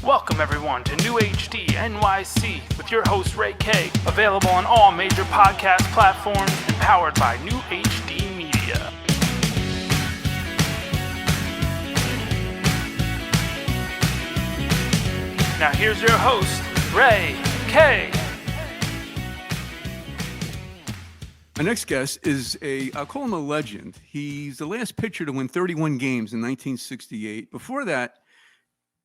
Welcome everyone to New HD NYC with your host Ray K, available on all major podcast platforms and powered by New HD Media. Now here's your host, Ray K. My next guest is I'll call him a legend. He's the last pitcher to win 31 games in 1968. Before that,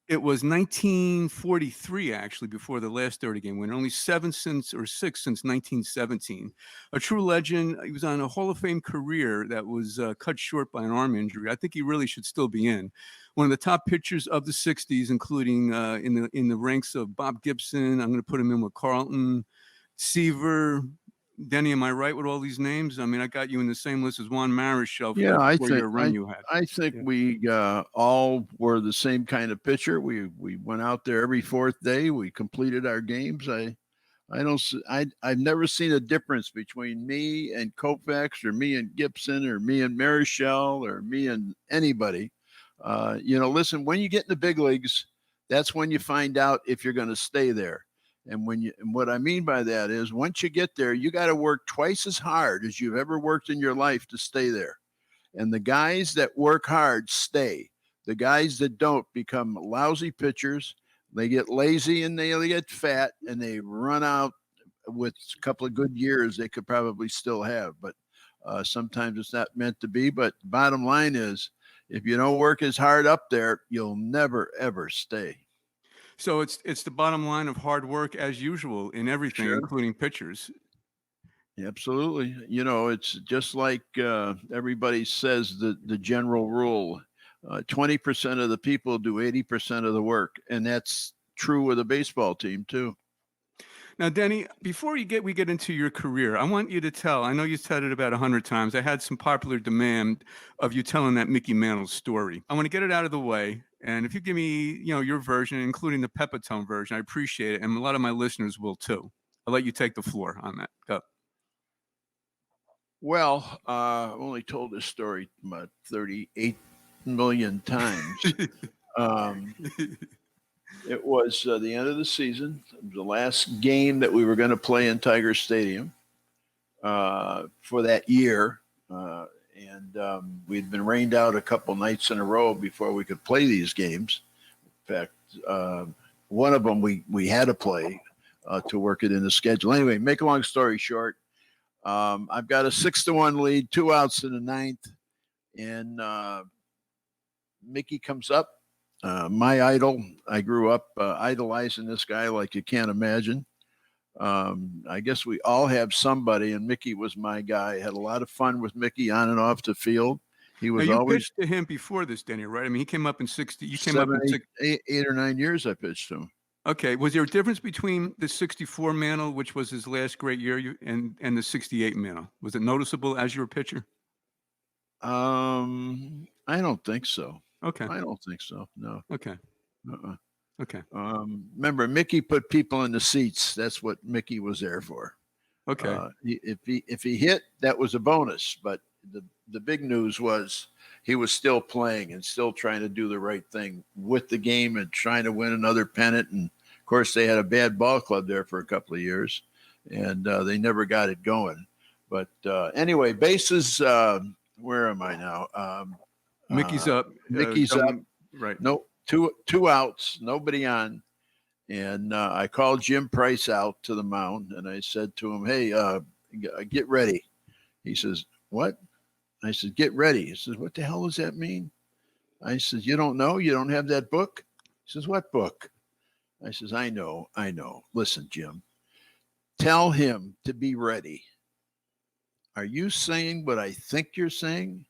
it was 1943, actually, before the last 30 game win. Only six since 1917. A true legend. He was on a Hall of Fame career that was cut short by an arm injury. I think he really should still be in. One of the top pitchers of the 60s, including in the ranks of Bob Gibson. I'm going to put him in with Carlton, Seaver. Denny, am I right with all these names? I mean, I got you in the same list as Juan Marichal. Yeah, I think Yeah. we all were the same kind of pitcher. We went out there every fourth day. We completed our games. I've never seen a difference between me and Koufax or me and Gibson or me and Marichal or me and anybody. Listen, when you get in the big leagues, that's when you find out if you're going to stay there. And what I mean by that is once you get there, you got to work twice as hard as you've ever worked in your life to stay there. And the guys that work hard stay. The guys that don't become lousy pitchers. They get lazy and they get fat and they run out with a couple of good years they could probably still have. But sometimes it's not meant to be. But the bottom line is if you don't work as hard up there, you'll never, ever stay. So it's the bottom line of hard work as usual in everything, Sure. including pitchers. Absolutely. It's just like everybody says the general rule, 20% of the people do 80% of the work. And that's true with a baseball team too. Now, Denny, before we get into your career, I want you to tell, I know you said it about 100 times. I had some popular demand of you telling that Mickey Mantle story. I want to get it out of the way. And if you give me, your version, including the Pepitone version, I appreciate it. And a lot of my listeners will too. I'll let you take the floor on that. Go. Well, I've only told this story about 38 million times. It was the end of the season. It was the last game that we were going to play in Tiger Stadium for that year. We'd been rained out a couple nights in a row before we could play these games. In fact, one of them we had to play to work it in the schedule. Anyway, make a long story short, I've got a 6-1 lead, 2 outs in the ninth, and Mickey comes up. My idol. I grew up idolizing this guy like you can't imagine. I guess we all have somebody, and Mickey was my guy. I had a lot of fun with Mickey on and off the field. He was now, you always pitched to him before this, Denny, right? I mean, he came up in 60. You came 7, up in 8 or 9 years I pitched to him. Okay. Was there a difference between the 64 Mantle, which was his last great year, and the 68 Mantle? Was it noticeable as you were a pitcher? I don't think so. Okay. I don't think so. No. Okay. Okay. Remember, Mickey put people in the seats. That's what Mickey was there for. Okay. If he hit, that was a bonus. But the big news was he was still playing and still trying to do the right thing with the game and trying to win another pennant. And of course, they had a bad ball club there for a couple of years, and they never got it going. But anyway, bases. Where am I now? Mickey's up. Mickey's up. Right. No, two outs, nobody on. And I called Jim Price out to the mound, and I said to him, "Hey, get ready." He says, "What?" I said, "Get ready." He says, "What the hell does that mean?" I said, "You don't know? You don't have that book?" He says, "What book?" I says, I know. Listen, Jim, tell him to be ready. Are you saying what I think you're saying?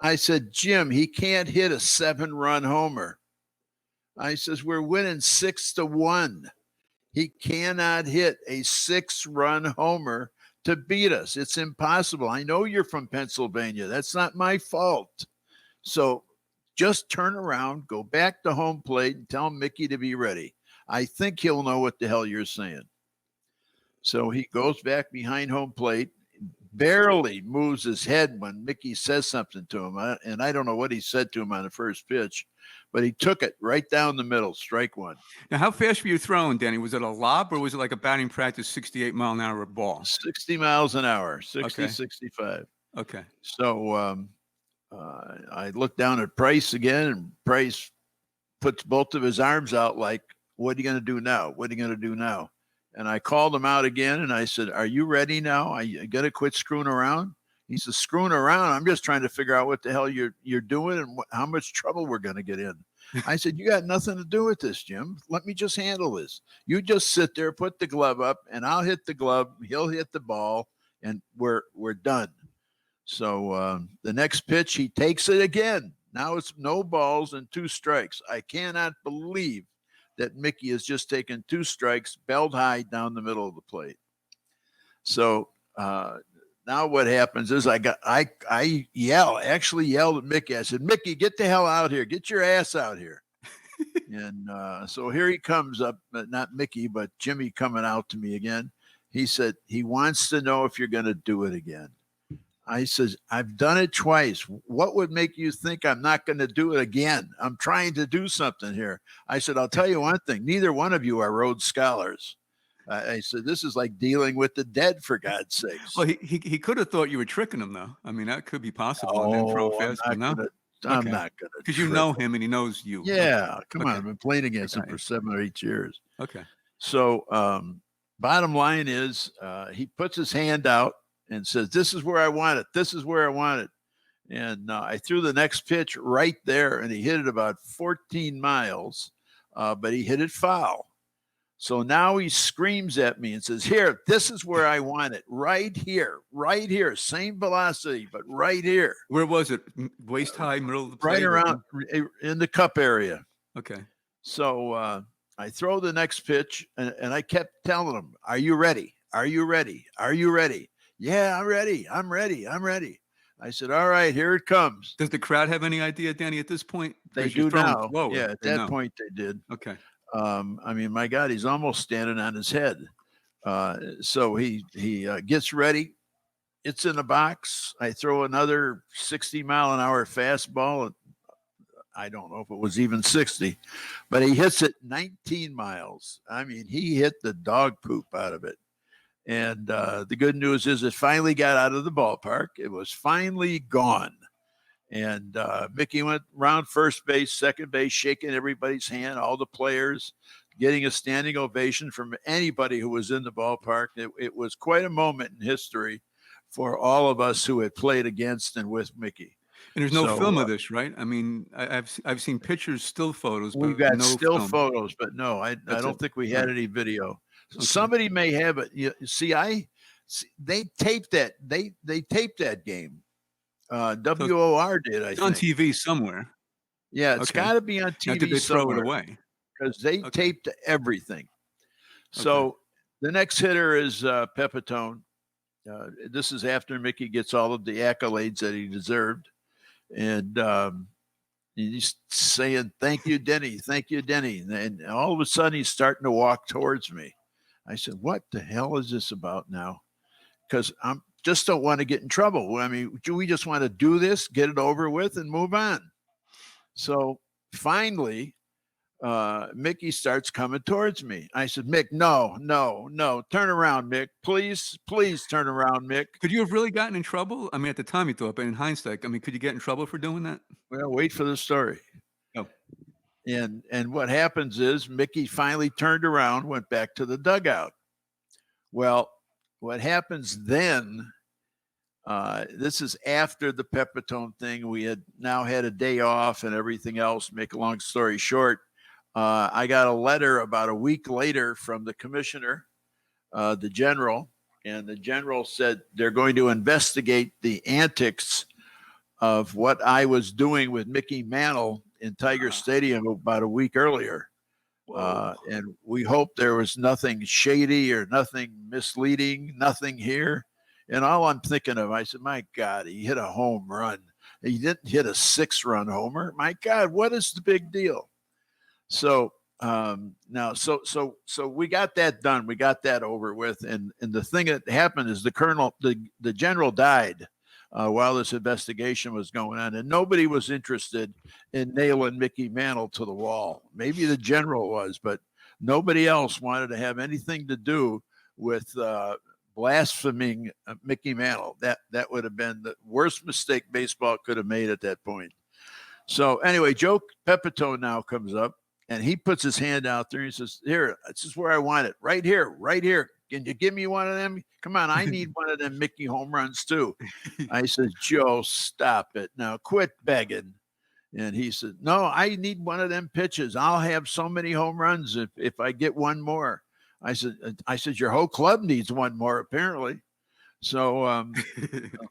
I said, Jim, he can't hit a 7-run homer. I says, we're winning 6-1. He cannot hit a 6-run homer to beat us. It's impossible. I know you're from Pennsylvania. That's not my fault. So just turn around, go back to home plate, and tell Mickey to be ready. I think he'll know what the hell you're saying. So he goes back behind home plate, barely moves his head when Mickey says something to him. And I don't know what he said to him on the first pitch, but he took it right down the middle, strike one. Now, how fast were you throwing, Danny? Was it a lob or was it like a batting practice 68-mile-an-hour ball? 60 miles an hour, 60, Okay. 65. Okay. So I looked down at Price again, and Price puts both of his arms out like, what are you going to do now? What are you going to do now? And I called him out again, and I said, are you ready now? Are you going to quit screwing around? He says, screwing around? I'm just trying to figure out what the hell you're doing and how much trouble we're going to get in. I said, you got nothing to do with this, Jim. Let me just handle this. You just sit there, put the glove up, and I'll hit the glove. He'll hit the ball, and we're done. So the next pitch, he takes it again. Now it's no balls and 2 strikes. I cannot believe that Mickey has just taken 2 strikes, belt high down the middle of the plate. So now what happens is I actually yelled at Mickey. I said, Mickey, get the hell out here. Get your ass out here. And so here he comes up, not Mickey, but Jimmy coming out to me again. He said, he wants to know if you're going to do it again. I said, I've done it twice. What would make you think I'm not going to do it again? I'm trying to do something here. I said, I'll tell you one thing. Neither one of you are Rhodes Scholars. I said, this is like dealing with the dead, for God's sakes. Well, he could have thought you were tricking him, though. I mean, that could be possible. And then throw fast, I'm not going to. Because you know him and he knows you. Yeah, come on. I've been playing against him for 7 or 8 years. Okay. So bottom line is he puts his hand out and says, this is where I want it. This is where I want it. And I threw the next pitch right there, and he hit it about 14 miles, but he hit it foul. So now he screams at me and says, here, this is where I want it. Right here. Same velocity, but right here. Where was it? Waist high, middle of the plate? Right around in the cup area. Okay. So I throw the next pitch, and I kept telling him, are you ready? Are you ready? Are you ready? Yeah, I'm ready. I'm ready. I'm ready. I said, all right, here it comes. Does the crowd have any idea, Danny, at this point? They do now. Slower. Yeah, at that point they did. Okay. I mean, my God, he's almost standing on his head. So he gets ready. It's in the box. I throw another 60-mile-an-hour fastball. I don't know if it was even 60, but he hits it 19 miles. I mean, he hit the dog poop out of it. And the good news is it finally got out of the ballpark. It was finally gone. And Mickey went around first base, second base, shaking everybody's hand, all the players, getting a standing ovation from anybody who was in the ballpark. It was quite a moment in history for all of us who had played against and with Mickey. And there's no film of this, right? I mean, I've seen pictures, still photos. We've got no still film. photos, but no, I don't think we had any video. Okay. Somebody may have it. You see, they taped that. They taped that game. WOR did. I think. On TV somewhere. Yeah, it's got to be on TV. Now, did they throw it away? Because they taped everything. So the next hitter is Pepitone. This is after Mickey gets all of the accolades that he deserved. And he's saying, thank you, Denny. Thank you, Denny. And all of a sudden, he's starting to walk towards me. I said, what the hell is this about now? Because I'm just don't want to get in trouble. I mean, do we just want to do this, get it over with, and move on? So finally, Mickey starts coming towards me. I said, Mick, no. Turn around, Mick. Please turn around, Mick. Could you have really gotten in trouble? I mean, at the time you thought, but in hindsight, I mean, could you get in trouble for doing that? Well, wait for the story. Oh. And what happens is Mickey finally turned around, went back to the dugout. Well, what happens then, this is after the Pepitone thing. We had now had a day off and everything else. Make a long story short, I got a letter about a week later from the commissioner, the general, and the general said they're going to investigate the antics of what I was doing with Mickey Mantle in Tiger Stadium about a week earlier. And we hope there was nothing shady or nothing misleading, nothing here. And all I'm thinking of, I said, my God, he hit a home run. He didn't hit a 6-run homer. My God, what is the big deal? So now, so we got that done. We got that over with. And the thing that happened is the general died. while this investigation was going on, and nobody was interested in nailing Mickey Mantle to the wall. Maybe the general was, but nobody else wanted to have anything to do with blaspheming Mickey Mantle. That would have been the worst mistake baseball could have made at that point. So anyway, Joe Pepitone now comes up and he puts his hand out there and he says, "Here, this is where I want it. Right here, right here. Can you give me one of them? Come on, I need one of them Mickey home runs too." I said, "Joe, stop it. Now quit begging." And he said, "No, I need one of them pitches. I'll have so many home runs if I get one more." I said, "Your whole club needs one more, apparently." So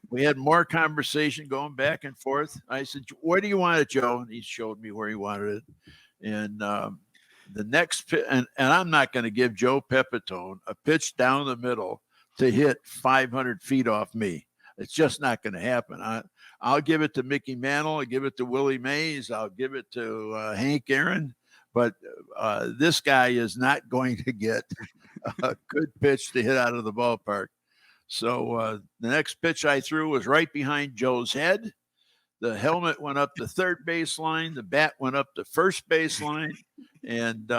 we had more conversation going back and forth. I said, "Where do you want it, Joe?" And he showed me where he wanted it. And the next and I'm not going to give Joe Pepitone a pitch down the middle to hit 500 feet off me. It's just not going to happen. I'll give it to Mickey Mantle. I'll give it to Willie Mays. I'll give it to Hank Aaron. But this guy is not going to get a good pitch to hit out of the ballpark. So the next pitch I threw was right behind Joe's head. The helmet went up the third baseline. The bat went up the first baseline. And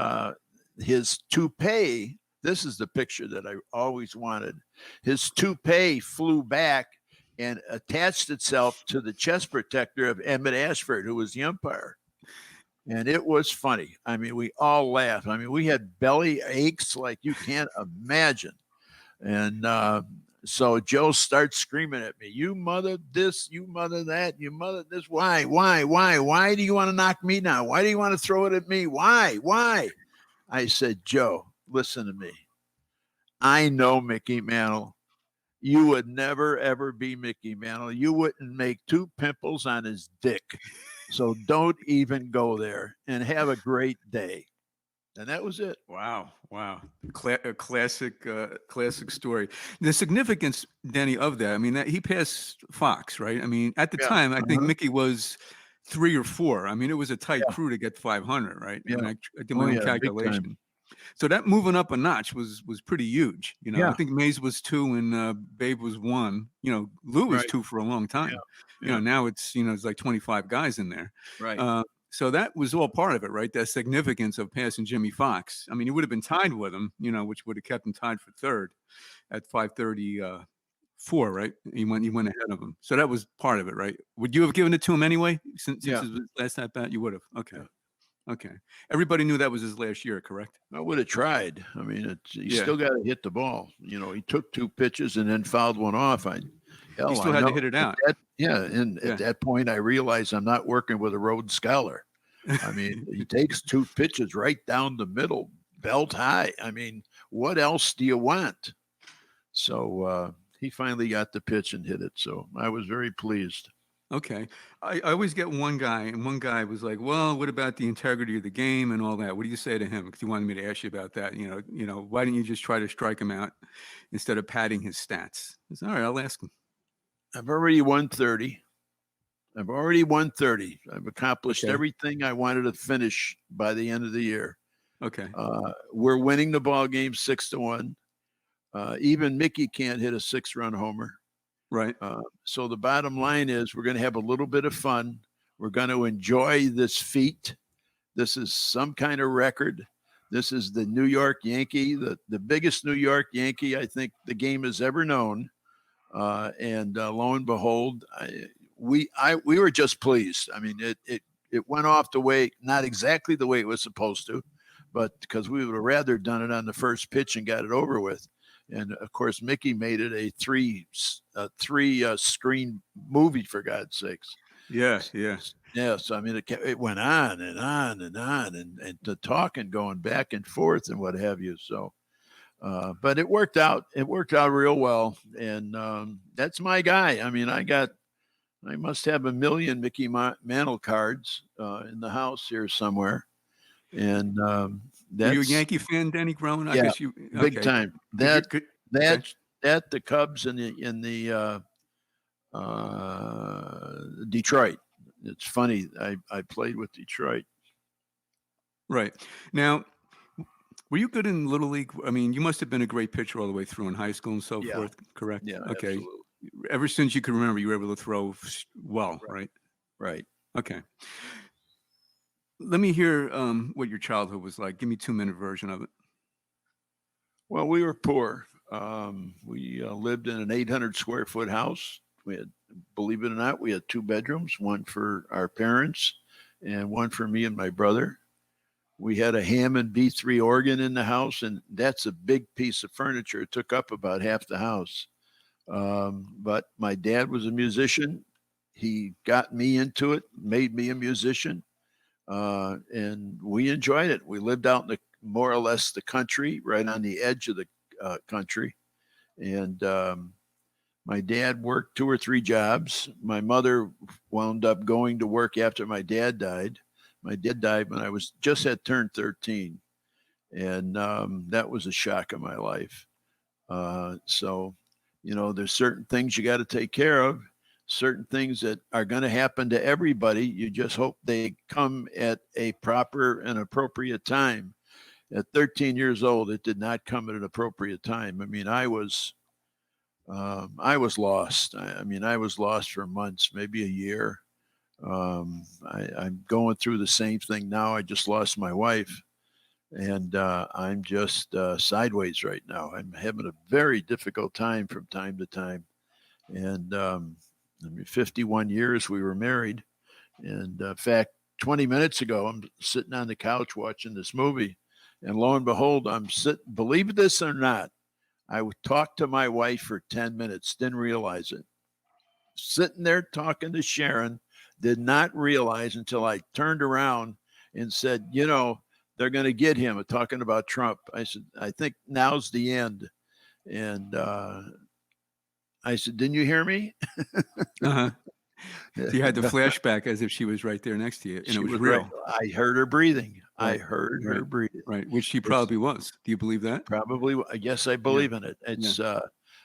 his toupee, this is the picture that I always wanted. His toupee flew back and attached itself to the chest protector of Emmett Ashford, who was the umpire. And it was funny. I mean, we all laughed. I mean, we had belly aches like you can't imagine. And so Joe starts screaming at me, "You mother this, you mother that, you mother this. Why do you want to knock me down? Why do you want to throw it at me? Why?" I said, "Joe, listen to me. I know Mickey Mantle. You would never, ever be Mickey Mantle. You wouldn't make two pimples on his dick. So don't even go there and have a great day." And that was it. Wow. A classic story. The significance, Denny, of that, I mean, that he passed Fox, right? I mean, at the time, I think Mickey was 3 or 4. I mean, it was a tight crew to get 500, right? Yeah. I mean, I did my own calculation. So that moving up a notch was pretty huge. You know, I think Mays was 2 and Babe was 1. You know, Lou was 2 for a long time. You know, now it's like 25 guys in there. Right. So that was all part of it, right? That significance of passing Jimmy Fox. I mean, he would have been tied with him, which would have kept him tied for third at 534, right? He went ahead of him. So that was part of it, right? Would you have given it to him anyway? Since his last at bat, you would have. Okay. Yeah. Okay. Everybody knew that was his last year, correct? I would have tried. I mean, he still got to hit the ball. You know, he took 2 pitches and then fouled one off. He still had to hit it out. At that point, I realized I'm not working with a Rhodes Scholar. I mean, he takes 2 pitches right down the middle, belt high. I mean, what else do you want? So he finally got the pitch and hit it. So I was very pleased. Okay. I always get one guy, and one guy was like, "Well, what about the integrity of the game and all that? What do you say to him?" Because he wanted me to ask you about that. Why didn't you just try to strike him out instead of padding his stats? I said, all right, I'll ask him. I've already won 30. I've accomplished everything I wanted to finish by the end of the year. Okay. We're winning the ball game 6-1. Even Mickey can't hit a 6-run homer. Right. So the bottom line is we're going to have a little bit of fun. We're going to enjoy this feat. This is some kind of record. This is the New York Yankee, the biggest New York Yankee I think the game has ever known. And lo and behold, we were just pleased. I mean, it went off the way, not exactly the way it was supposed to, but because we would have rather done it on the first pitch and got it over with. And of course, Mickey made it a three screen movie, for God's sakes. Yes. Yes. I mean, it went on and on and on, and the talking going back and forth and what have you. So, but it worked out. It worked out real well, and that's my guy. I mean, I must have 1 million Mickey Mantle cards in the house here somewhere. And were you a Yankee fan, Denny, growing up? Yeah, I guess you big time. That the Cubs in the Detroit. It's funny. I played with Detroit. Right. Now, were you good in Little League? I mean, you must have been a great pitcher all the way through in high school and so forth, correct? Yeah. Okay. Absolutely. ever since you could remember, you were able to throw well, right? Right. Okay. Let me hear what your childhood was like. Give me 2-minute version of it. Well, we were poor. We lived in an 800 square foot house. We had, believe it or not, we had 2 bedrooms, one for our parents and one for me and my brother. We had a Hammond B3 organ in the house, and that's a big piece of furniture. It took up about half the house. But my dad was a musician. He got me into it, made me a musician, and we enjoyed it. We lived out in the more or less the country, right on the edge of the country, and my dad worked 2 or 3 jobs. My mother wound up going to work after my dad died. My dad died when I was just had turned 13, and that was a shock of my life. So, there's certain things you got to take care of, certain things that are going to happen to everybody. You just hope they come at a proper and appropriate time. At 13 years old, it did not come at an appropriate time. I mean, I was lost. I was lost for months, maybe a year. I'm going through the same thing now. I just lost my wife, and I'm just sideways right now. I'm having a very difficult time from time to time. And 51 years we were married. And in fact, 20 minutes ago, I'm sitting on the couch watching this movie. And lo and behold, believe this or not, I would talk to my wife for 10 minutes, didn't realize it. Sitting there talking to Sharon, did not realize until I turned around and said, they're going to get him, talking about Trump. I said, I think now's the end. And I said, didn't you hear me? Uh-huh. So you had the flashback as if she was right there next to you, and it was real. Right. I heard her breathing. Right. I heard her breathing. Right, which she probably was. Do you believe that? Probably. Yes, I believe in it. It's.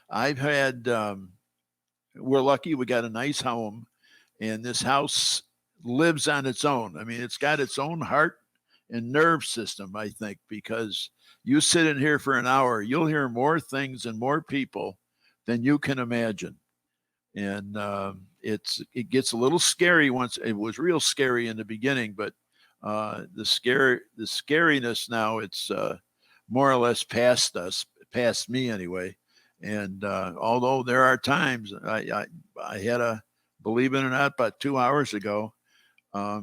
I've had. We're lucky we got a nice home, and this house lives on its own. I mean, it's got its own heart and nerve system, I think, because you sit in here for an hour, you'll hear more things and more people than you can imagine. And it gets a little scary once. It was real scary in the beginning, but the scariness now, it's more or less past me anyway. And although there are times I had believe it or not, about 2 hours ago, I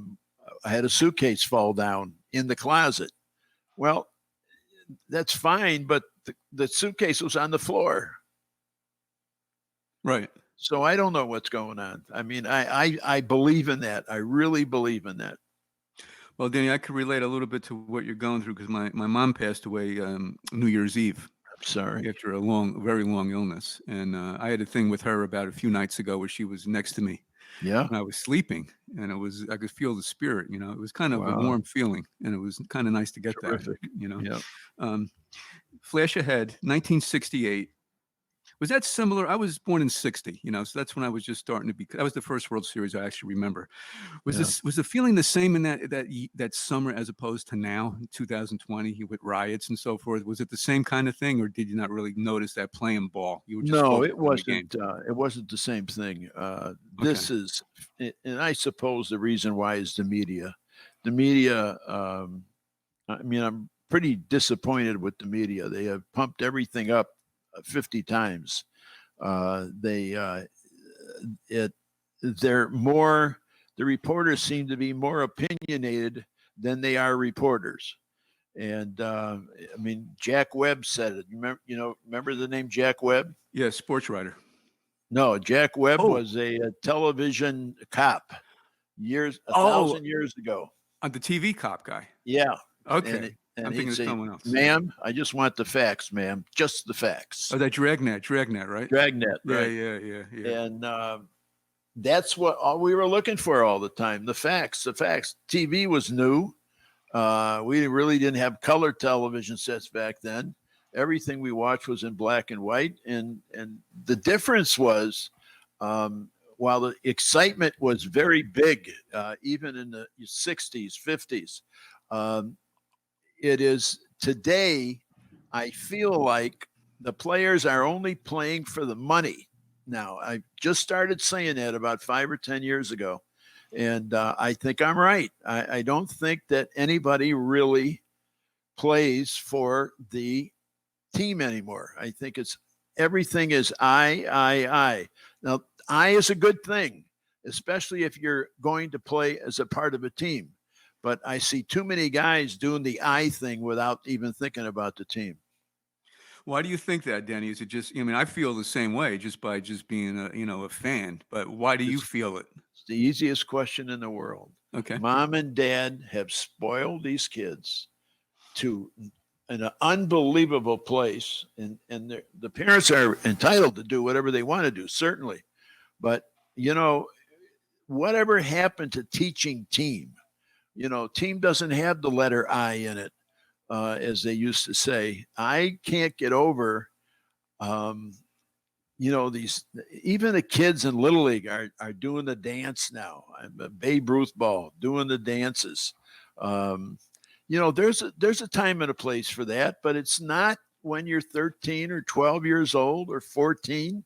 had a suitcase fall down in the closet. Well, that's fine, but the suitcase was on the floor. Right. So I don't know what's going on. I mean, I believe in that. I really believe in that. Well, Denny, I could relate a little bit to what you're going through because my mom passed away New Year's Eve. I'm sorry. After a very long illness. And I had a thing with her about a few nights ago where she was next to me. Yeah. And I was sleeping, and I could feel the spirit, it was kind of a Wow. warm feeling, and it was kind of nice to get Terrific. that, Yeah. Flash ahead, 1968. Was that similar? I was born in 60, so that's when I was just starting to that was the first World Series I actually remember. Was the feeling the same in that summer as opposed to now, 2020, with riots and so forth? Was it the same kind of thing, or did you not really notice that playing ball? You were just No, focused it on the game. wasn't. It wasn't the same thing. This is, and I suppose the reason why is the media. The media. I'm pretty disappointed with the media. They have pumped everything up 50 times. They're more. The reporters seem to be more opinionated than they are reporters. And Jack Webb said it. Remember the name Jack Webb? Yeah, sports writer. No, Jack Webb was a television cop a 1,000 years ago. The TV cop guy. Yeah. Okay. And I'm thinking of someone else. Ma'am, I just want the facts, ma'am. Just the facts. Oh, that Dragnet, right? Dragnet, right? Yeah. And that's what all we were looking for all the time. The facts. TV was new. We really didn't have color television sets back then. Everything we watched was in black and white. And the difference was, while the excitement was very big, even in the 60s, 50s, it is today, I feel like the players are only playing for the money. now. I just started saying that about 5 or 10 years ago. And I think I'm right. I don't think that anybody really plays for the team anymore. I think it's everything is I. Now, I is a good thing, especially if you're going to play as a part of a team. But I see too many guys doing the I thing without even thinking about the team. Why do you think that, Denny? Is it just? I mean, I feel the same way just by just being a fan. But why do you It's, feel it? it's the easiest question in the world. Okay. Mom and dad have spoiled these kids to an unbelievable place, and the parents are entitled to do whatever they want to do, certainly. But you know, whatever happened to teaching team? Team doesn't have the letter I in it, as they used to say. I can't get over, um, these, even the kids in Little League are doing the dance now. Babe Ruth ball, doing the dances. Um, there's a time and a place for that, but it's not when you're 13 or 12 years old or 14.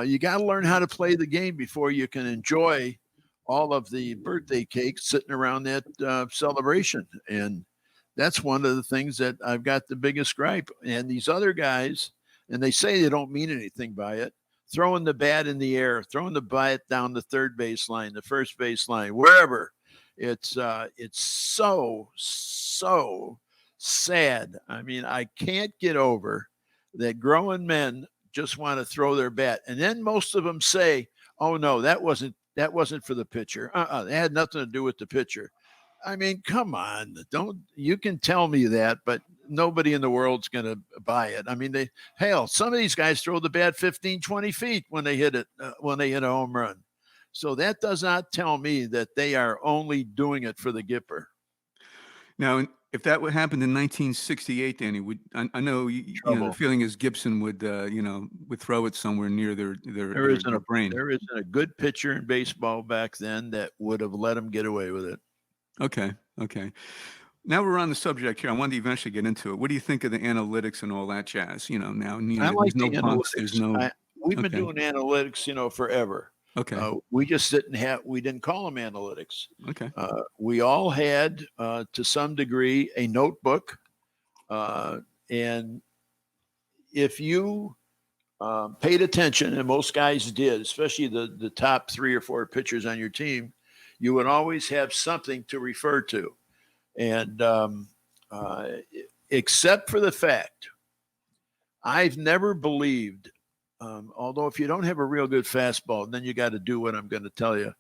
You got to learn how to play the game before you can enjoy all of the birthday cakes sitting around that celebration. And that's one of the things that I've got the biggest gripe. And these other guys, and they say they don't mean anything by it, throwing the bat in the air, throwing the bat down the third baseline, the first baseline, wherever. It's so sad. I mean, I can't get over that grown men just want to throw their bat, and then most of them say, "Oh no, that wasn't for the pitcher. It had nothing to do with the pitcher." I mean, come on, don't you can tell me that, but nobody in the world's going to buy it. I mean, some of these guys throw the bat 15, 20 feet when they hit it, when they hit a home run. So that does not tell me that they are only doing it for the Gipper. Now, if that would happen in 1968, Danny, I know the feeling is Gibson would would throw it somewhere near their brain. There isn't a good pitcher in baseball back then that would have let him get away with it. Okay. Now we're on the subject here. I wanted to eventually get into it. What do you think of the analytics and all that jazz? Now I like there's no the bunks, there's no. we've been doing analytics, forever. Okay. We just we didn't call them analytics. Okay. We all had, to some degree, a notebook. And if you paid attention, and most guys did, especially the top 3 or 4 pitchers on your team, you would always have something to refer to. And except for the fact, I've never believed, although if you don't have a real good fastball, then you got to do what I'm going to tell you.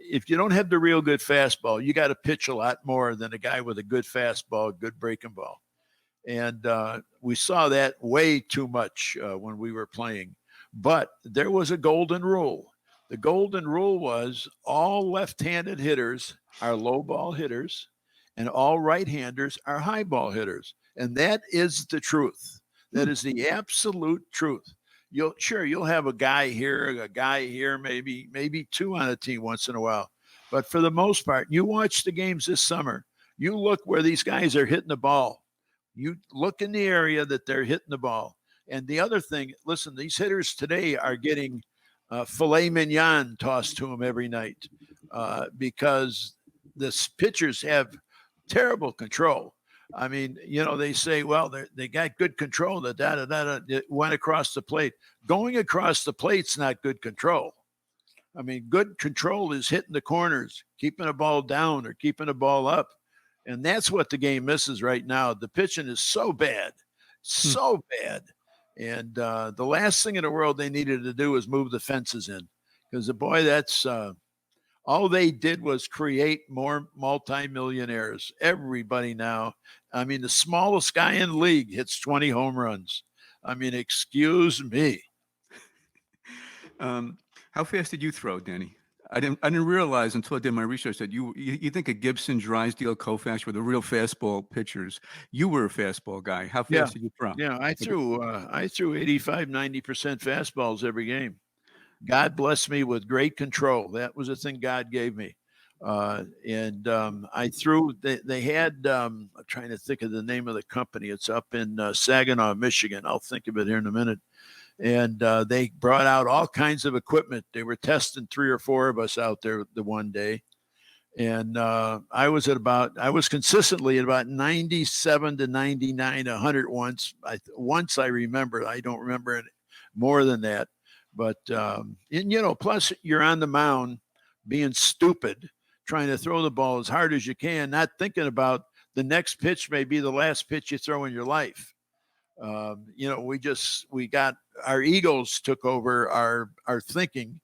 If you don't have the real good fastball, you got to pitch a lot more than a guy with a good fastball, good breaking ball. And we saw that way too much when we were playing. But there was a golden rule. The golden rule was all left-handed hitters are low ball hitters and all right-handers are high ball hitters. And that is the truth. That is the absolute truth. You'll have a guy here, maybe 2 on a team once in a while. But for the most part, you watch the games this summer, you look where these guys are hitting the ball. You look in the area that they're hitting the ball. And the other thing, listen, these hitters today are getting filet mignon tossed to them every night because the pitchers have terrible control. I mean, they say, well, they got good control. It went across the plate. Going across the plate's not good control. I mean, good control is hitting the corners, keeping a ball down or keeping a ball up. And that's what the game misses right now. The pitching is so bad. And the last thing in the world they needed to do was move the fences in because, that's all they did was create more multimillionaires. Everybody now, I mean, the smallest guy in the league hits 20 home runs. I mean, excuse me. How fast did you throw, Denny? I didn't realize until I did my research that you think of Gibson, Drysdale, Koufax were the real fastball pitchers. You were a fastball guy. How fast did you throw? Yeah, I threw 85, 90% fastballs every game. God blessed me with great control. That was the thing God gave me. And I threw, they had, I'm trying to think of the name of the company. It's up in Saginaw, Michigan. I'll think of it here in a minute. and they brought out all kinds of equipment. They were testing 3 or 4 of us out there the one day. And I was consistently at about 97 to 99, 100 once. Once I remember, I don't remember it more than that. But, and, plus you're on the mound being stupid, trying to throw the ball as hard as you can, not thinking about the next pitch may be the last pitch you throw in your life. We got our egos took over our thinking.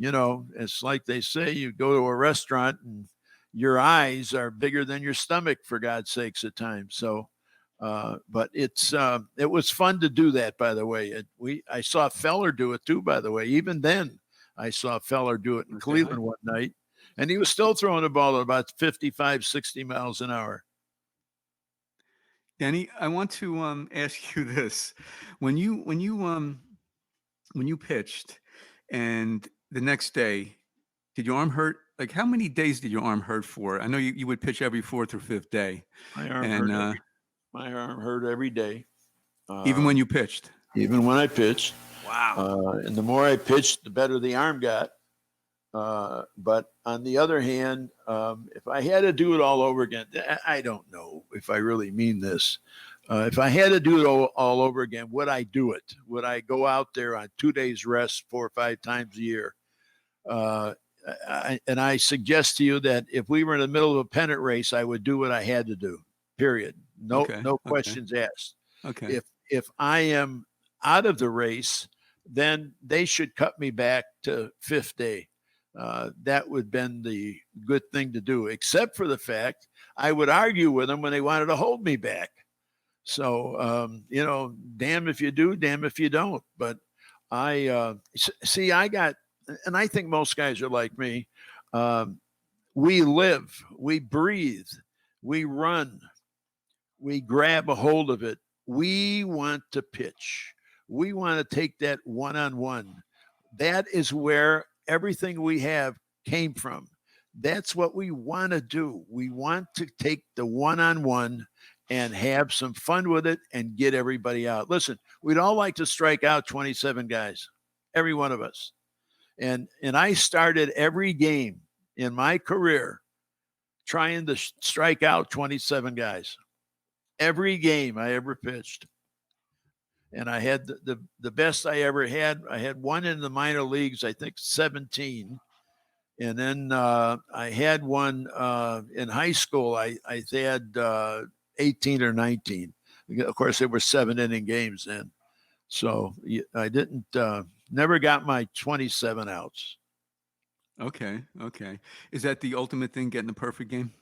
It's like they say, you go to a restaurant and your eyes are bigger than your stomach, for God's sakes, at times. So, but it was fun to do that, by the way. I saw Feller do it too, by the way. Even then, I saw Feller do it in Cleveland one night, and he was still throwing the ball at about 55, 60 miles an hour. Denny, I want to ask you this: when you pitched, and the next day, did your arm hurt? Like, how many days did your arm hurt for? I know you would pitch every 4th or 5th day. My arm hurt every day. Even when you pitched? Even when I pitched. Wow. And the more I pitched, the better the arm got. But on the other hand, if I had to do it all over again, I don't know if I really mean this. If I had to do it all over again, would I do it? Would I go out there on 2 days rest 4 or 5 times a year? And I suggest to you that if we were in the middle of a pennant race, I would do what I had to do, period. No questions asked. Okay. If I am out of the race, then they should cut me back to 5th day. That would have been the good thing to do, except for the fact I would argue with them when they wanted to hold me back. So, damn if you do, damn if you don't. But I got, and I think most guys are like me. We live, we breathe, we run, we grab a hold of it. We want to pitch. We want to take that one-on-one. That is where everything we have came from. That's what we want to do. We want to take the one-on-one and have some fun with it and get everybody out. Listen, we'd all like to strike out 27 guys, every one of us. And I started every game in my career trying to strike out 27 guys. Every game I ever pitched. And I had the best I ever had. I had one in the minor leagues, I think 17. And then I had one in high school. I had 18 or 19. Of course, there were 7-inning games then. So I didn't, never got my 27 outs. Okay. Is that the ultimate thing, getting the perfect game?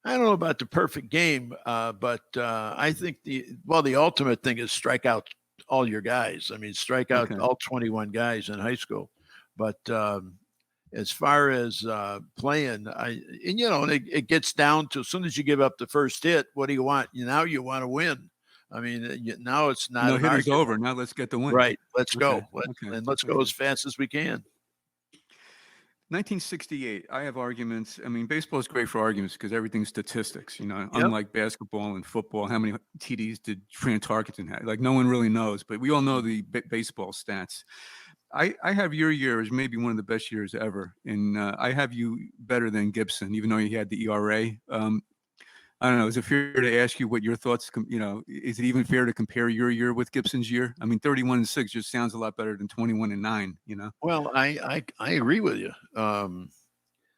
I don't know about the perfect game, but I think the ultimate thing is strike out all your guys. I mean, strike out all 21 guys in high school. But as far as playing, it gets down to, as soon as you give up the first hit, what do you want? Now you want to win. I mean, now it's not. No hitter's over. Now let's get the win. Right. Let's go. Let's go as fast as we can. 1968, I have arguments. I mean, baseball is great for arguments because everything's statistics, unlike basketball and football. How many TDs did Fran Tarkenton have? Like, no one really knows, but we all know the baseball stats. I have your year as maybe one of the best years ever. And I have you better than Gibson, even though he had the ERA. I don't know. Is it fair to ask you what your thoughts, is it even fair to compare your year with Gibson's year? I mean, 31-6 just sounds a lot better than 21-9, Well, I agree with you.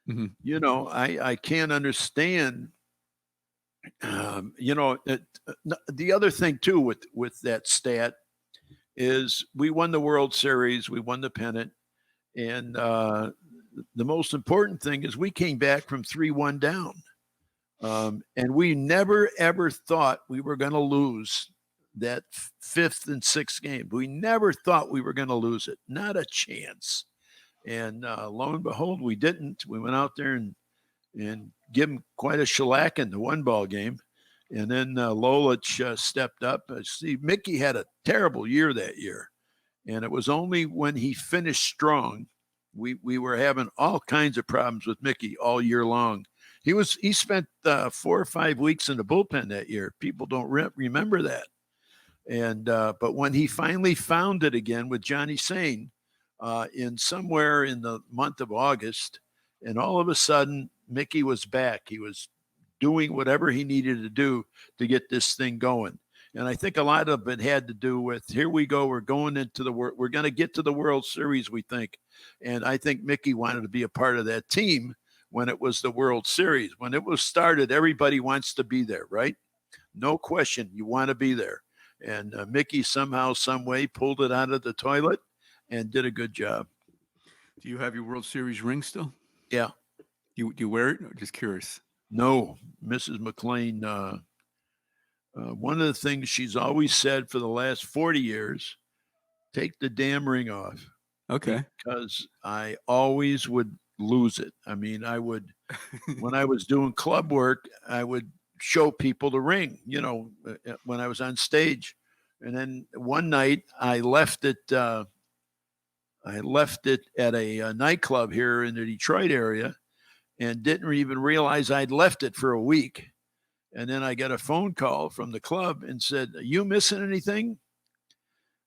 I can't understand, the other thing too, with that stat is we won the World Series, we won the pennant. And the most important thing is we came back from 3-1 down. And we never, ever thought we were going to lose that 5th and 6th game. We never thought we were going to lose it. Not a chance. And lo and behold, we didn't. We went out there and give them quite a shellac in the 1-ball game. And then Lolich stepped up. See, Mickey had a terrible year that year. And it was only when he finished strong, we were having all kinds of problems with Mickey all year long. He spent 4 or 5 weeks in the bullpen that year. People don't remember that. And but when he finally found it again with Johnny Sane in somewhere in the month of August, and all of a sudden Mickey was back. He was doing whatever he needed to do to get this thing going. And I think a lot of it had to do with here we go. We're going into the world. We're going to get to the World Series, we think. And I think Mickey wanted to be a part of that team when it was the World Series. When it was started, everybody wants to be there, right? No question. You want to be there. And Mickey somehow, some way pulled it out of the toilet and did a good job. Do you have your World Series ring still? Yeah. Do you wear it? Just curious. No, Mrs. McLain, one of the things she's always said for the last 40 years, take the damn ring off. Okay. Because I always would lose it. I mean, I would, when I was doing club work, I would show people the ring, when I was on stage. And then one night I left it at a nightclub here in the Detroit area and didn't even realize I'd left it for a week. And then I got a phone call from the club and said, "Are you missing anything?"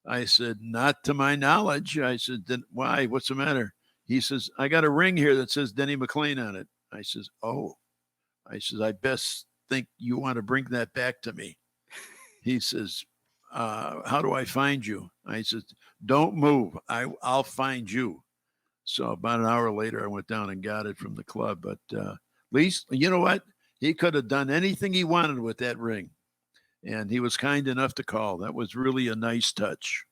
I said, "Not to my knowledge." I said, "Then why? What's the matter?" He says, "I got a ring here that says Denny McLain on it." I says, "Oh." I says, "I best think you want to bring that back to me." He says, "How do I find you?" I said, "Don't move. I'll find you." So about an hour later, I went down and got it from the club. But at least, you know what? He could have done anything he wanted with that ring. And he was kind enough to call. That was really a nice touch.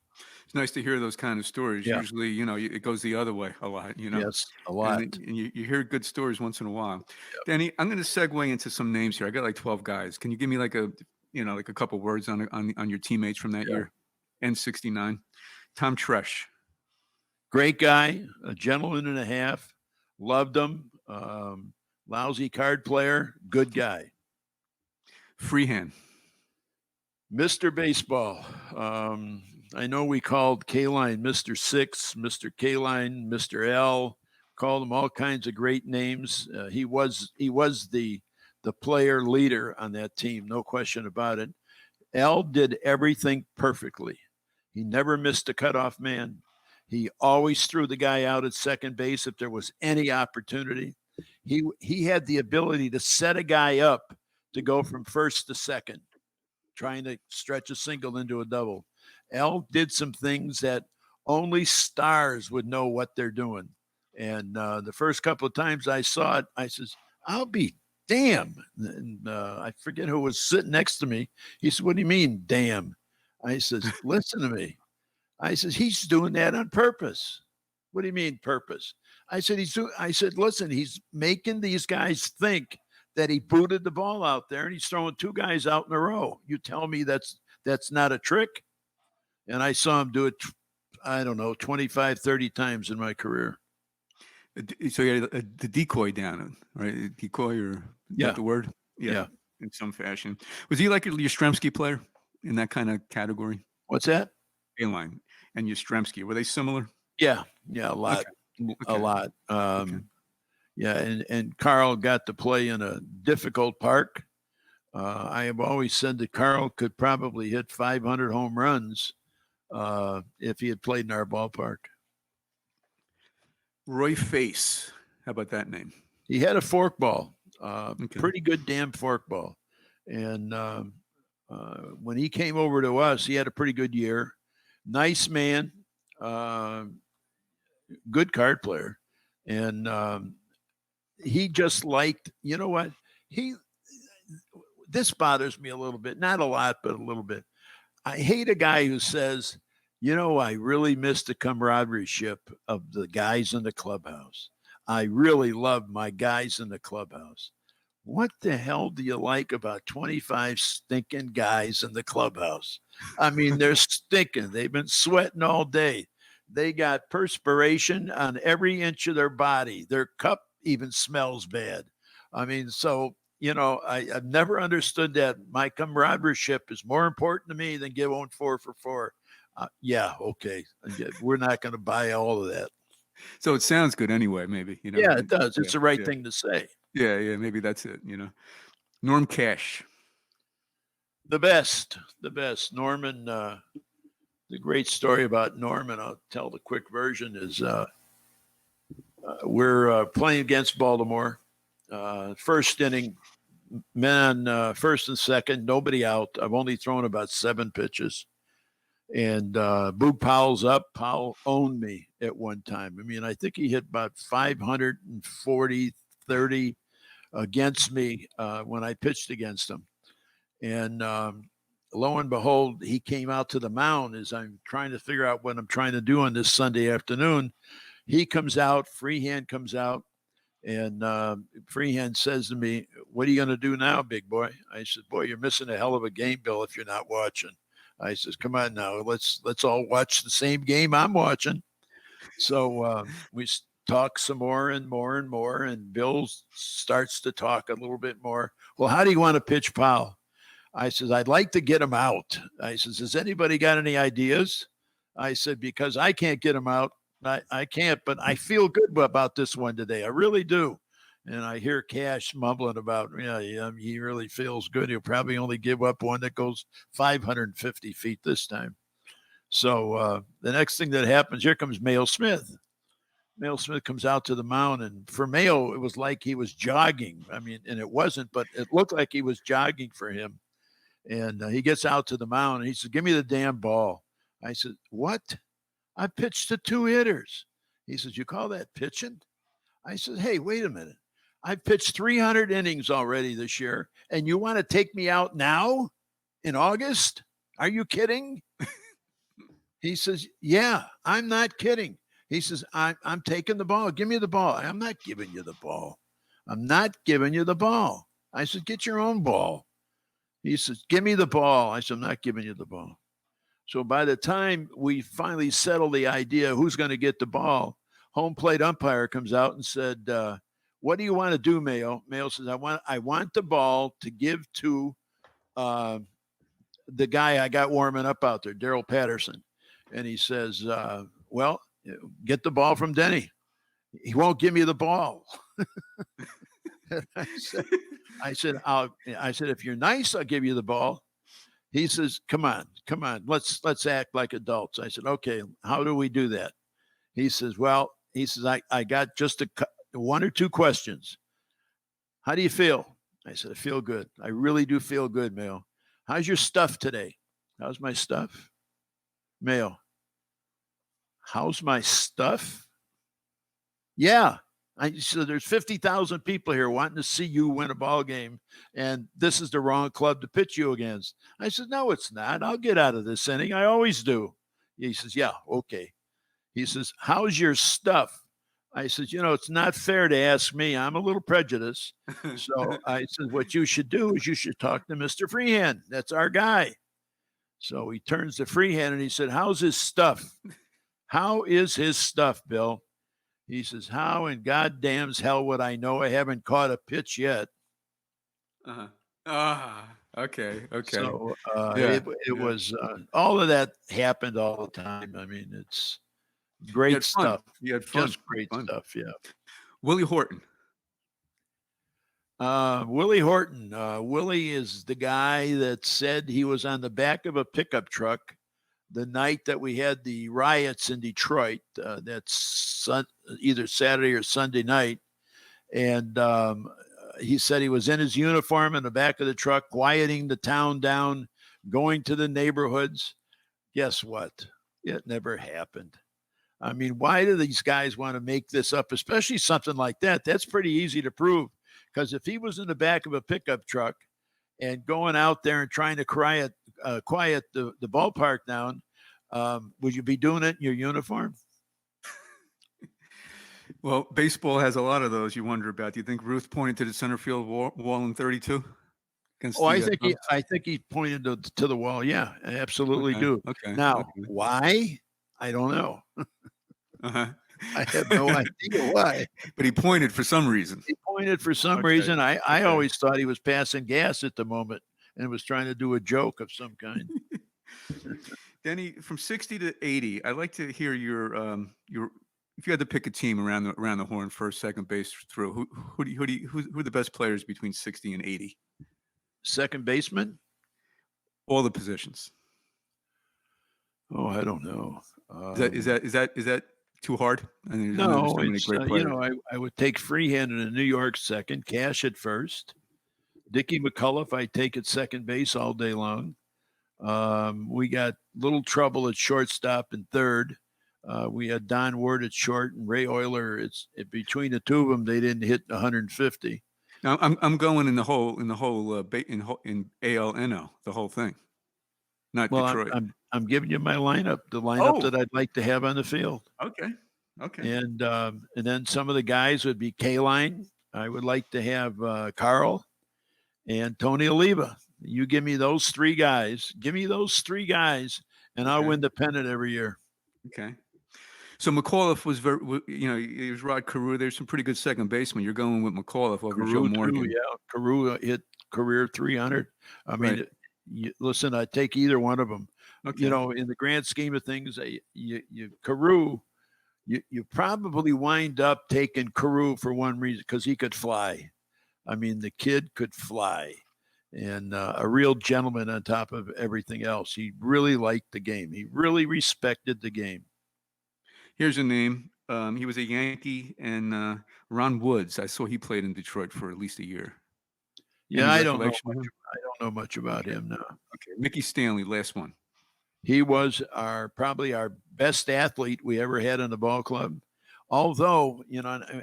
It's nice to hear those kind of stories. Yeah. Usually, it goes the other way a lot, Yes, a lot. And you hear good stories once in a while. Danny, I'm going to segue into some names here. I got like 12 guys. Can you give me like a couple words on your teammates from that year? N69. Tom Tresh. Great guy, a gentleman and a half. Loved him. Lousy card player, good guy. Freehand. Mr. Baseball. I know we called K-Line Mr. Six, Mr. K-Line, Mr. L, called him all kinds of great names. He was the player leader on that team, no question about it. L did everything perfectly. He never missed a cutoff man. He always threw the guy out at second base if there was any opportunity. He had the ability to set a guy up to go from first to second, trying to stretch a single into a double. L did some things that only stars would know what they're doing. And the first couple of times I saw it, I says, "I'll be damn." And I forget who was sitting next to me. He said, "What do you mean, damn?" I says, "Listen to me." I says, "He's doing that on purpose." "What do you mean purpose?" I said, "Listen, he's making these guys think that he booted the ball out there and he's throwing two guys out in a row. You tell me that's not a trick?" And I saw him do it, I don't know, 25, 30 times in my career. So you had the decoy down, right? Decoy, or the word? Yeah, in some fashion. Was he like a Yastrzemski player in that kind of category? What's that? A-line and Yastrzemski, were they similar? Yeah, a lot. Okay. A lot. Yeah, and Carl got to play in a difficult park. I have always said that Carl could probably hit 500 home runs if he had played in our ballpark. Roy Face. How about that name? He had a forkball, pretty good damn forkball. And when he came over to us, he had a pretty good year. Nice man, good card player. And he just liked, you know what? This bothers me a little bit, not a lot, but a little bit. I hate a guy who says, "I really miss the camaraderie of the guys in the clubhouse. I really love my guys in the clubhouse." What the hell do you like about 25 stinking guys in the clubhouse? I mean, they're stinking. They've been sweating all day. They got perspiration on every inch of their body. Their cup even smells bad. I mean, so, I've never understood that. My camaraderie is more important to me than going 4 for 4. Yeah, okay. We're not going to buy all of that. So it sounds good anyway, maybe. Yeah, it does. It's the right thing to say. Yeah, maybe that's it. Norm Cash. The best. Norman, the great story about Norman, I'll tell the quick version, is we're playing against Baltimore. First inning, men on first and second, nobody out. I've only thrown about 7 pitches. And Boog Powell's up. Powell owned me at one time. I mean, I think he hit about 540, 30 against me when I pitched against him. And lo and behold, he came out to the mound as I'm trying to figure out what I'm trying to do on this Sunday afternoon. He comes out, Freehand comes out, and Freehand says to me, "What are you going to do now, big boy?" I said, "Boy, you're missing a hell of a game, Bill, if you're not watching." I says, "Come on now, let's all watch the same game I'm watching." So we talk some more and more and more, and Bill starts to talk a little bit more. "Well, how do you want to pitch Powell?" I says, "I'd like to get him out." I says, "Has anybody got any ideas?" I said, "Because I can't get him out. I can't, but I feel good about this one today. I really do." And I hear Cash mumbling about, yeah, he really feels good. He'll probably only give up one that goes 550 feet this time. So the next thing that happens, here comes Mayo Smith. Mayo Smith comes out to the mound, and for Mayo, it was like he was jogging. I mean, and it wasn't, but it looked like he was jogging for him. And he gets out to the mound, and he said, "Give me the damn ball." I said, "What? I pitched to 2 hitters." He says, "You call that pitching?" I said, "Hey, wait a minute. I've pitched 300 innings already this year, and you want to take me out now in August? Are you kidding?" He says, "Yeah, I'm not kidding." He says, I'm taking the ball. Give me the ball." "I'm not giving you the ball. I'm not giving you the ball." I said, "Get your own ball." He says, "Give me the ball." I said, "I'm not giving you the ball." So by the time we finally settle the idea who's going to get the ball, home plate umpire comes out and said, "What do you want to do, Mayo?" Mayo says, I want the ball to give to the guy I got warming up out there, Daryl Patterson." And he says, "Well, get the ball from Denny. He won't give me the ball." I said, "If you're nice, I'll give you the ball." He says, come on, let's act like adults." I said, "Okay, how do we do that?" He says, I got just 1 or 2 questions. "How do you feel?" I said, "I feel good. I really do feel good, Mayo." "How's your stuff today?" "How's my stuff?" "Mayo, how's my stuff?" "Yeah." I said, "There's 50,000 people here wanting to see you win a ball game, and this is the wrong club to pitch you against." I said, "No, it's not. I'll get out of this inning. I always do." He says, "Yeah, okay." He says, "How's your stuff?" I said, "It's not fair to ask me. I'm a little prejudiced." So I said, "What you should do is you should talk to Mr. Freehand. That's our guy." So he turns to Freehand and he said, "How's his stuff? How is his stuff, Bill?" He says, "How in goddamn's hell would I know? I haven't caught a pitch yet." Okay. So Yeah. it was all of that happened all the time. I mean, it's You great had fun. stuff. You had fun. Just great Fun. stuff. Yeah. Willie Horton. Willie Horton. Willie is the guy that said he was on the back of a pickup truck the night that we had the riots in Detroit. That's either Saturday or Sunday night. And he said he was in his uniform in the back of the truck, quieting the town down, going to the neighborhoods. Guess what? It never happened. I mean, why do these guys want to make this up, especially something like that? That's pretty easy to prove, because if he was in the back of a pickup truck and going out there and trying to quiet the ballpark down, would you be doing it in your uniform? Well, baseball has a lot of those you wonder about. Do you think Ruth pointed to the center field wall in 32? Oh, I think he pointed to the wall. Yeah, I absolutely do. Okay. Now, Okay. why? I don't know. Uh-huh. I have no idea why. But he pointed for some reason. He pointed for some Okay. reason. I Okay. always thought he was passing gas at the moment and was trying to do a joke of some kind. Denny, from 60 to 80, I'd like to hear your if you had to pick a team around the horn, first, second base through, who are the best players between 60 and 80? Second baseman? All the positions. Oh, I don't know. Is that too hard? I know there's No, so many it's great players. I would take Freehand in New York second, Cash at first, Dickie McCullough. I take at second base all day long. We got little trouble at shortstop and third. We had Don Ward at short and Ray Euler. Between the two of them, they didn't hit 150. Now I'm going in the whole in ALNO, the whole thing, not Well, Detroit. I'm giving you my lineup, the lineup that I'd like to have on the field. Okay. And then some of the guys would be K-Line. I would like to have Carl and Tony Oliva. You give me those three guys. Give me those three guys, and I'll win the pennant every year. Okay. So McAuliffe was he was Rod Carew. There's some pretty good second basemen. You're going with McAuliffe over Joe Morgan. Too, yeah. Carew hit career 300. I mean, listen, I'd take either one of them. Okay. In the grand scheme of things, Carew, you probably wind up taking Carew for one reason, because he could fly. I mean, the kid could fly, and a real gentleman on top of everything else. He really liked the game. He really respected the game. Here's a name. He was a Yankee, and Ron Woods. I saw he played in Detroit for at least a year. Yeah, I don't know much about him now. Okay, Mickey Stanley, last one. He was probably our best athlete we ever had in the ball club. Although,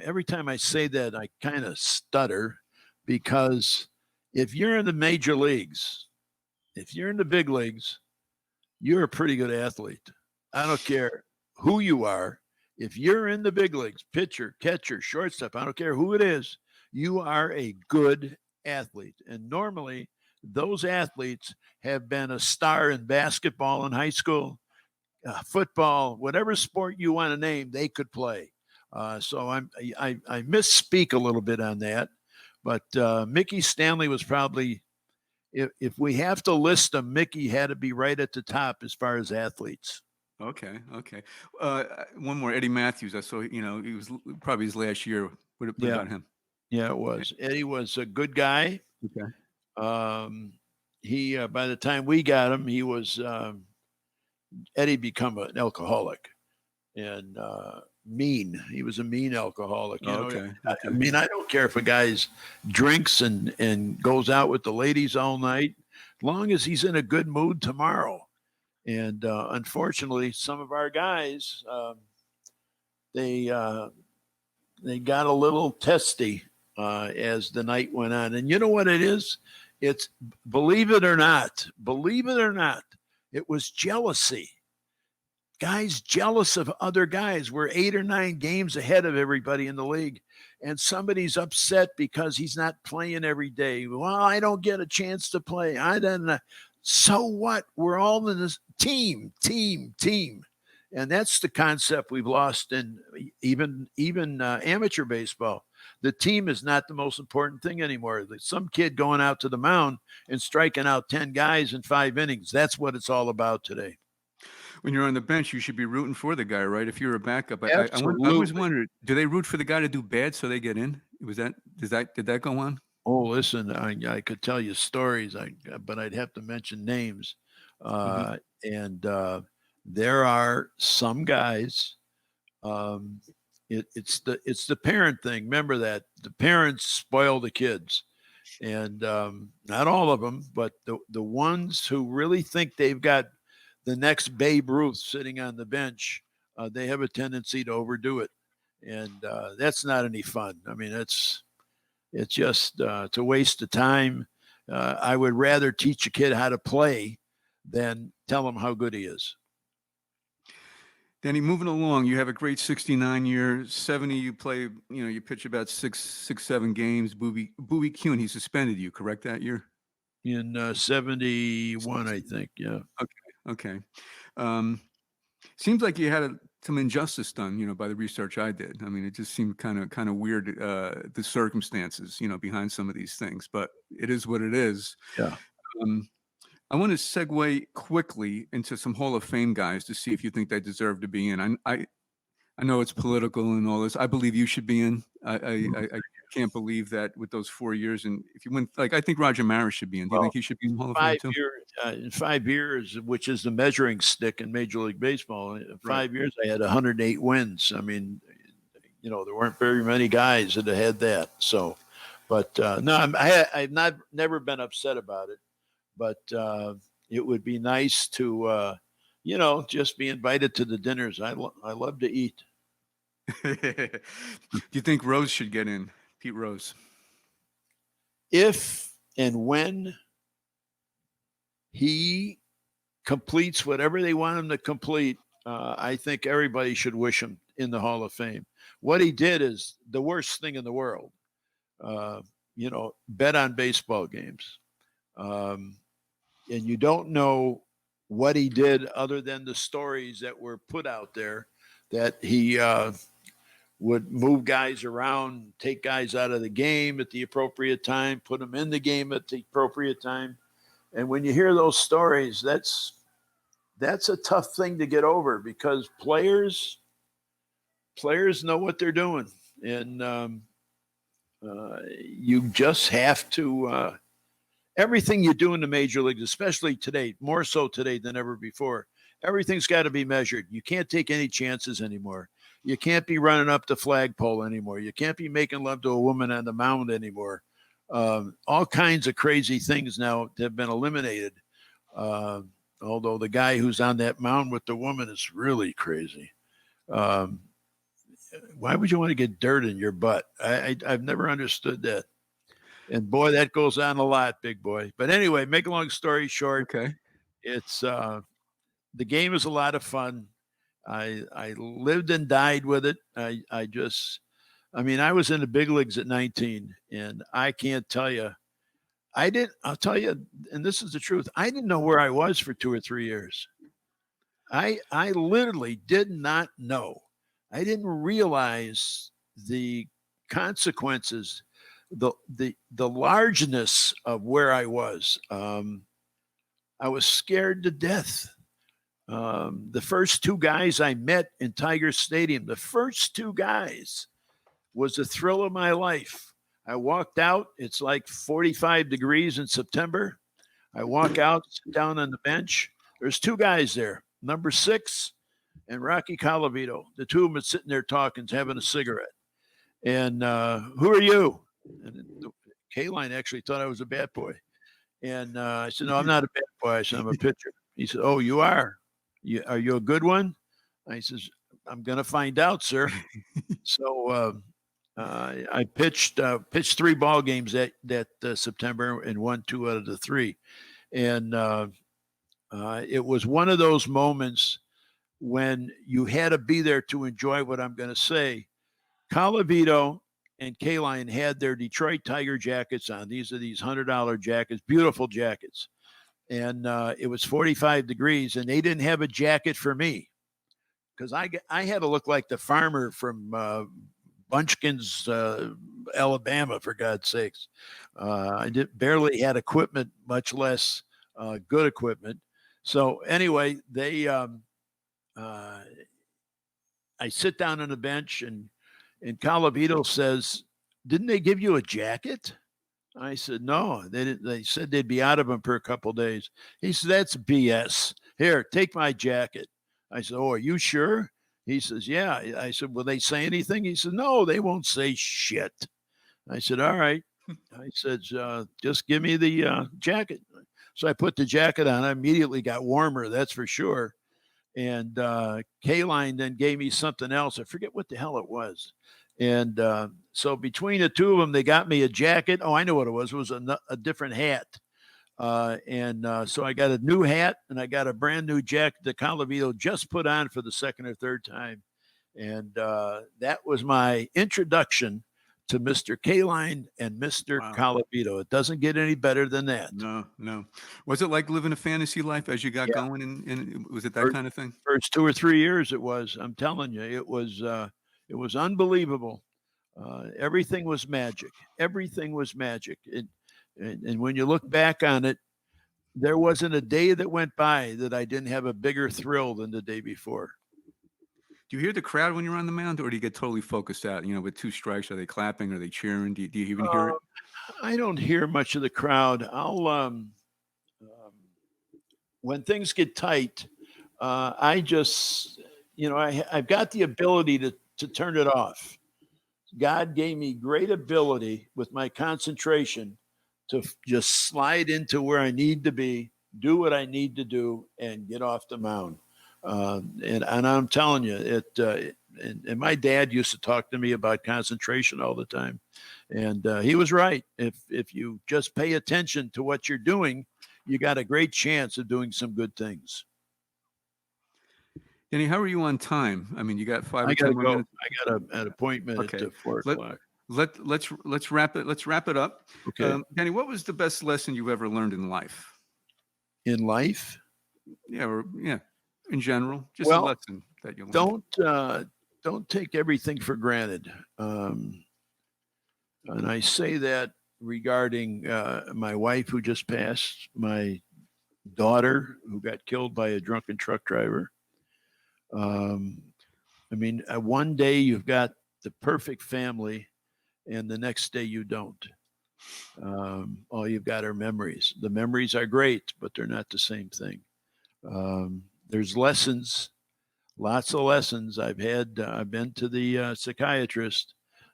every time I say that, I kind of stutter, because if you're in the major leagues, if you're in the big leagues, you're a pretty good athlete. I don't care who you are. If you're in the big leagues, pitcher, catcher, shortstop, I don't care who it is, you are a good athlete. And normally those athletes have been a star in basketball in high school, football, whatever sport you want to name, they could play. So I misspeak a little bit on that, but Mickey Stanley was probably, if we have to list them, Mickey had to be right at the top as far as athletes. Okay. One more, Eddie Matthews. I saw, he was probably his last year. What about him? Yeah, it was. Eddie was a good guy. Okay. He, by the time we got him, he was, Eddie become an alcoholic and mean. He was a mean alcoholic. Okay. I mean, I don't care if a guy's drinks and goes out with the ladies all night, as long as he's in a good mood tomorrow. And unfortunately, some of our guys, they got a little testy as the night went on. And you know what it is? It's, believe it or not, it was jealousy. Guys jealous of other guys. We're 8 or 9 games ahead of everybody in the league, and somebody's upset because he's not playing every day. Well, I don't get a chance to play. I don't. So what? We're all in this team. And that's the concept we've lost in even amateur baseball. The team is not the most important thing anymore. Some kid going out to the mound and striking out 10 guys in 5 innings. That's what it's all about today. When you're on the bench, you should be rooting for the guy, right? If you're a backup, I always wondered, do they root for the guy to do bad so they get in? Did that go on? Oh, listen, I could tell you stories, but I'd have to mention names. And there are some guys. It's the parent thing. Remember that the parents spoil the kids, and not all of them, but the ones who really think they've got the next Babe Ruth sitting on the bench, they have a tendency to overdo it, and that's not any fun. I mean, it's just it's a waste of time. I would rather teach a kid how to play than tell him how good he is. Denny, moving along, you have a great 69 year, 70. You play, you pitch about 7 games. Boobie Kuhn, he suspended you, correct, that year? In 71, I think. Yeah. Okay. Seems like you had some injustice done, by the research I did. I mean, it just seemed kind of weird, the circumstances, behind some of these things, but it is what it is. Yeah. I want to segue quickly into some Hall of Fame guys to see if you think they deserve to be in. I know it's political and all this. I believe you should be in. I can't believe that with those 4 years. And if you win, like, I think Roger Maris should be in. Do you Well, think he should be in the Hall of Fame too? in 5 years, which is the measuring stick in Major League Baseball, in Right. 5 years, I had 108 wins. I mean, there weren't very many guys that had that. So, but no, I've never been upset about it. But it would be nice to, just be invited to the dinners. I love to eat. Do you think Rose should get in? Pete Rose. If and when he completes whatever they want him to complete, I think everybody should wish him in the Hall of Fame. What he did is the worst thing in the world. Bet on baseball games. And you don't know what he did other than the stories that were put out there, that he would move guys around, take guys out of the game at the appropriate time, put them in the game at the appropriate time. And when you hear those stories, that's a tough thing to get over, because players know what they're doing. And you just have to, everything you do in the major leagues, especially today, more so today than ever before, everything's got to be measured. You can't take any chances anymore. You can't be running up the flagpole anymore. You can't be making love to a woman on the mound anymore. All kinds of crazy things now have been eliminated. Although the guy who's on that mound with the woman is really crazy. Why would you want to get dirt in your butt? I've never understood that. And boy, that goes on a lot, big boy. But anyway, make a long story short, Okay. it's the game is a lot of fun. I lived and died with it. I was in the big leagues at 19, and I can't tell you, I'll tell you, and this is the truth, I didn't know where I was for 2 or 3 years. I literally did not know. I didn't realize the consequences, the largeness of where I was. I was scared to death. The first 2 guys I met in Tiger Stadium, the first 2 guys, was the thrill of my life. I walked out. It's like 45 degrees in September. I walk out, sit down on the bench. There's 2 guys there, number 6 and Rocky Colavito. The 2 of them are sitting there talking, having a cigarette. And who are you? And K-Line actually thought I was a bat boy. And I said, no, I'm not a bat boy. I said, I'm a pitcher. He said, oh, you are? Are you a good one? I says, I'm going to find out, sir. So I pitched 3 ball games that September and won 2 out of the 3. And it was one of those moments when you had to be there to enjoy what I'm going to say. Colavito and K-Line had their Detroit Tiger jackets on. These are these $100 jackets, beautiful jackets. And it was 45 degrees, and they didn't have a jacket for me because I had to look like the farmer from Bunchkins, Alabama, for God's sakes. I barely had equipment, much less good equipment. So anyway, I sit down on the bench, and Colavito says, didn't they give you a jacket? I said, no, they didn't. They said they'd be out of them for a couple of days. He said, that's BS. Here, take my jacket. I said, oh, are you sure? He says, yeah. I said, will they say anything? He said, no, they won't say shit. I said, all right. I said, just give me the jacket. So I put the jacket on. I immediately got warmer, that's for sure. And K-Line then gave me something else. I forget what the hell it was. And so between the 2 of them, they got me a jacket. Oh, I know what it was. It was a different hat. So I got a new hat, and I got a brand new jacket that Colavito just put on for the 2nd or 3rd time. And that was my introduction to Mr. K-Line and Mr. Wow. Colavito. It doesn't get any better than that. No. Was it like living a fantasy life as you got going? And was it that kind of thing? First 2 or 3 years it was. I'm telling you, it was unbelievable. Everything was magic. Everything was magic. And when you look back on it, there wasn't a day that went by that I didn't have a bigger thrill than the day before. Do you hear the crowd when you're on the mound, or do you get totally focused out? With 2 strikes, are they clapping? Are they cheering? Do you even hear it? I don't hear much of the crowd. When things get tight, I just, I've got the ability to turn it off. God gave me great ability with my concentration to just slide into where I need to be, do what I need to do, and get off the mound. And I'm telling you, and my dad used to talk to me about concentration all the time. And he was right. If you just pay attention to what you're doing, you got a great chance of doing some good things. Denny, how are you on time? I mean, you got 5 I or got 10 to more go. minutes. I got an appointment at 4 o'clock. Let's wrap it. Let's wrap it up. Okay. Denny, what was the best lesson you've ever learned in life? In life? Yeah, in general, just a lesson that you learned. Don't take everything for granted. And I say that regarding my wife who just passed, my daughter who got killed by a drunken truck driver. One day you've got the perfect family, and the next day you don't. All you've got are memories. The memories are great, but they're not the same thing. There's lessons, lots of lessons. I've been to the psychiatrist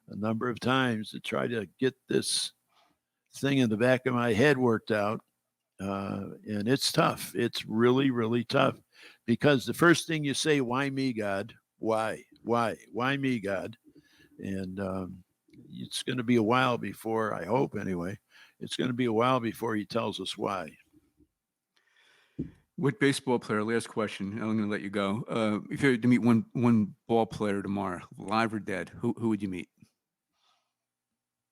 a number of times to try to get this thing in the back of my head worked out. And it's tough. It's really, really tough, because the first thing you say, why me, God? Why me, God? And it's going to be a while before, I hope anyway, it's going to be a while before he tells us why. What baseball player, last question, I'm going to let you go. If you had to meet one ball player tomorrow, live or dead, who would you meet?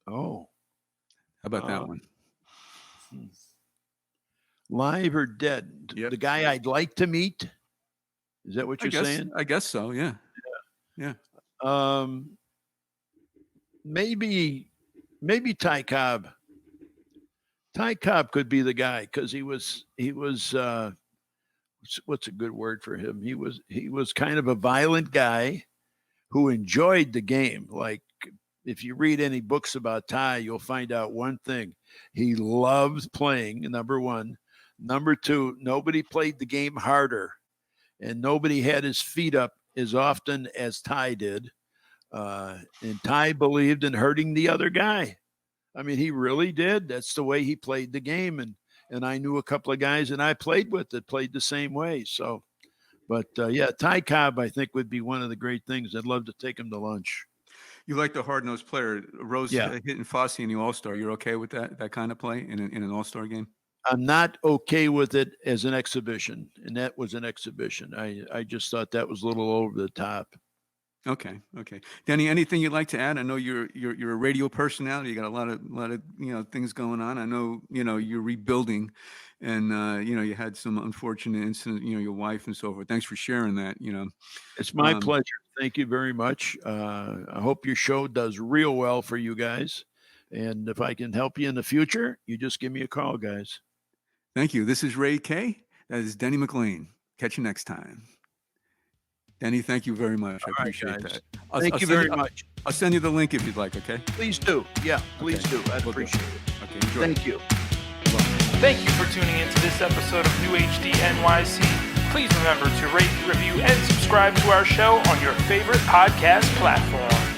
Oh. How about that one? Live or dead? Yep. The guy I'd like to meet? Is that what you're saying? I guess so, yeah. Yeah. Maybe Ty Cobb. Ty Cobb could be the guy, because he was what's a good word for him? He was kind of a violent guy who enjoyed the game. Like, if you read any books about Ty, you'll find out one thing. He loved playing, number one. Number two, nobody played the game harder, and nobody had his feet up as often as Ty did. And Ty believed in hurting the other guy. I mean, he really did. That's the way he played the game. And I knew a couple of guys that I played with that played the same way. So, but Ty Cobb, I think, would be one of the great things. I'd love to take him to lunch. You like the hard-nosed player, Rose hitting Fosse in the All-Star. You're okay with that kind of play in an All-Star game? I'm not okay with it as an exhibition, and that was an exhibition. I just thought that was a little over the top. Okay. Denny, anything you'd like to add? I know you're a radio personality. You got a lot of things going on. I know you're rebuilding, and you had some unfortunate incident. Your wife and so forth. Thanks for sharing that. It's my pleasure. Thank you very much. I hope your show does real well for you guys, and if I can help you in the future, you just give me a call, guys. Thank you. This is Ray K. That is Denny McLain. Catch you next time. Denny, thank you very much. I appreciate that. Thank you very much. I'll send you the link if you'd like, okay? Please do. Yeah, please do. I'd appreciate it. Okay, enjoy. Thank you. Thank you for tuning into this episode of New HD NYC. Please remember to rate, review, and subscribe to our show on your favorite podcast platform.